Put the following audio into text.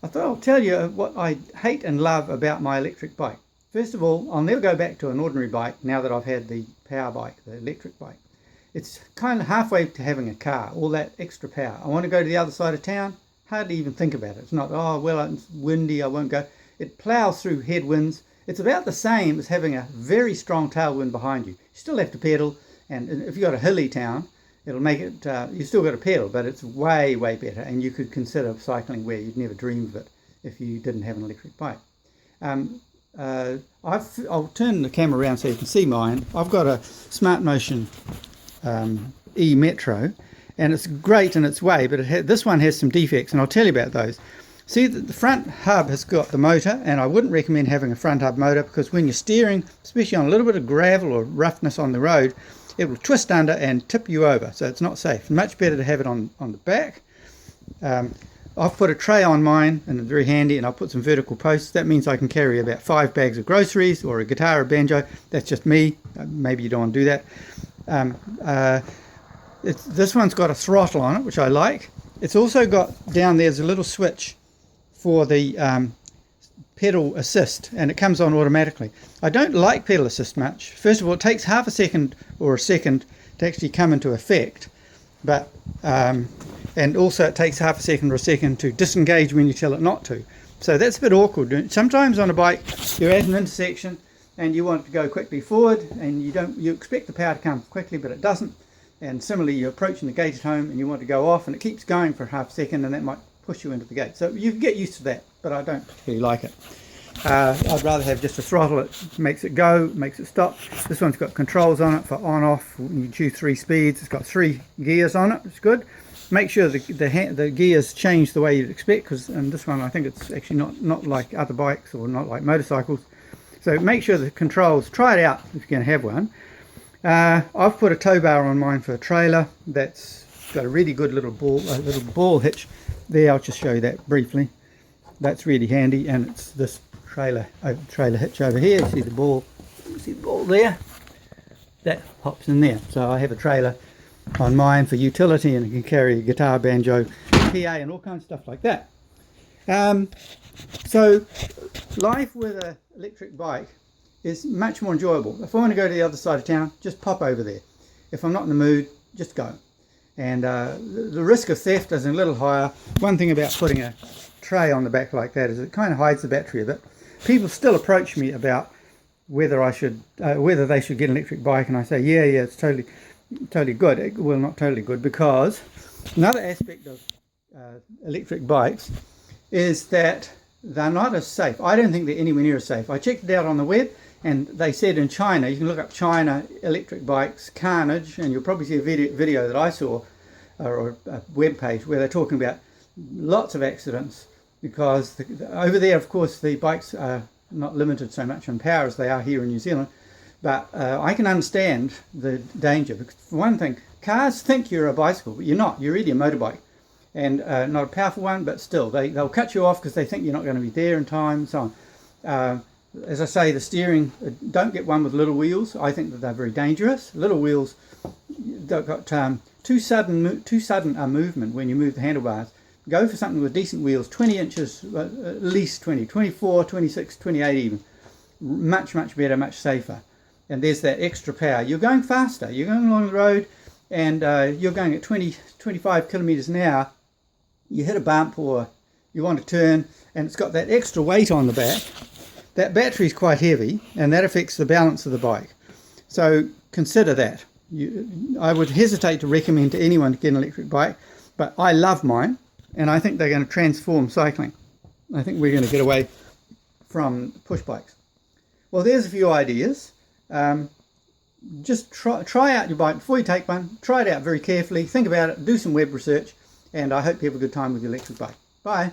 I thought I'll tell you what I hate and love about my electric bike. First of all, I'll never go back to an ordinary bike now that I've had the power bike, the electric bike. It's kind of halfway to having a car, all that extra power. I want to go to the other side of town, hardly even think about it. It's not, oh, well, it's windy, I won't go. It plows through headwinds. It's about the same as having a very strong tailwind behind you. You still have to pedal, and if you've got a hilly town, it'll make it, you still got to pedal, but it's way, way better, and you could consider cycling where you'd never dreamed of it if you didn't have an electric bike. I'll turn the camera around so you can see mine. I've got a Smart Motion e-Metro, and it's great in its way, but this one has some defects, and I'll tell you about those. See, the front hub has got the motor, and I wouldn't recommend having a front hub motor because when you're steering, especially on a little bit of gravel or roughness on the road, it will twist under and tip you over, so it's not safe. Much better to have it on the back. I've put a tray on mine, and it's very handy, and I'll put some vertical posts. That means I can carry about 5 bags of groceries or a guitar or banjo. That's just me. Maybe you don't want to do that. This one's got a throttle on it, which I like. It's also got down there's a little switch for the pedal assist, and it comes on automatically. I don't like pedal assist much. First of all, it takes half a second or a second to actually come into effect, but and also it takes half a second or a second to disengage when you tell it not to. So that's a bit awkward. Sometimes on a bike you're at an intersection and you want to go quickly forward, and you expect the power to come quickly, but it doesn't. And similarly, you're approaching the gate at home and you want to go off, and it keeps going for half a second, and that might push you into the gate. So you can get used to that, but I don't particularly like it. I'd rather have just a throttle. It makes it go, makes it stop. This one's got controls on it for on off. You can choose 3 speeds. It's got 3 gears on it. It's good. Make sure the gears change the way you'd expect, because in this one I think it's actually not like other bikes or not like motorcycles. So make sure the controls, try it out if you're going to have one. I've put a tow bar on mine for a trailer. That's got a really good little ball hitch there. I'll just show you that briefly. That's really handy, and it's this trailer hitch over here. See the ball there? That pops in there. So I have a trailer on mine for utility, and it can carry a guitar, banjo, PA, and all kinds of stuff like that. So life with an electric bike is much more enjoyable. If I want to go to the other side of town, just pop over there. If I'm not in the mood, just go. And the risk of theft is a little higher. One thing about putting a tray on the back like that is it kind of hides the battery a bit. People still approach me about whether they should get an electric bike, and I say, yeah, it's totally good. Well, not totally good, because another aspect of electric bikes is that they're not as safe. I don't think they're anywhere near as safe. I checked it out on the web, and they said in China, you can look up China electric bikes carnage, and you'll probably see a video that I saw, or a web page where they're talking about lots of accidents, because over there, of course, the bikes are not limited so much in power as they are here in New Zealand. But I can understand the danger, because for one thing, cars think you're a bicycle, but you're not. You're really a motorbike, and not a powerful one, but still, they'll cut you off because they think you're not going to be there in time, and so on. As I say, the steering, don't get one with little wheels. I think that they're very dangerous. Little wheels, they've got too sudden a movement when you move the handlebars. Go for something with decent wheels, 20 inches, at least 20, 24, 26, 28 even. Much, much better, much safer. And there's that extra power. You're going faster. You're going along the road, and you're going at 20, 25 kilometers an hour. You hit a bump or you want to turn, and it's got that extra weight on the back. That battery's quite heavy, and that affects the balance of the bike. So consider that. I would hesitate to recommend to anyone to get an electric bike, but I love mine, and I think they're going to transform cycling. I think we're going to get away from push bikes. Well, there's a few ideas. Just try out your bike before you take one. Try it out very carefully. Think about it. Do some web research, and I hope you have a good time with your electric bike. Bye.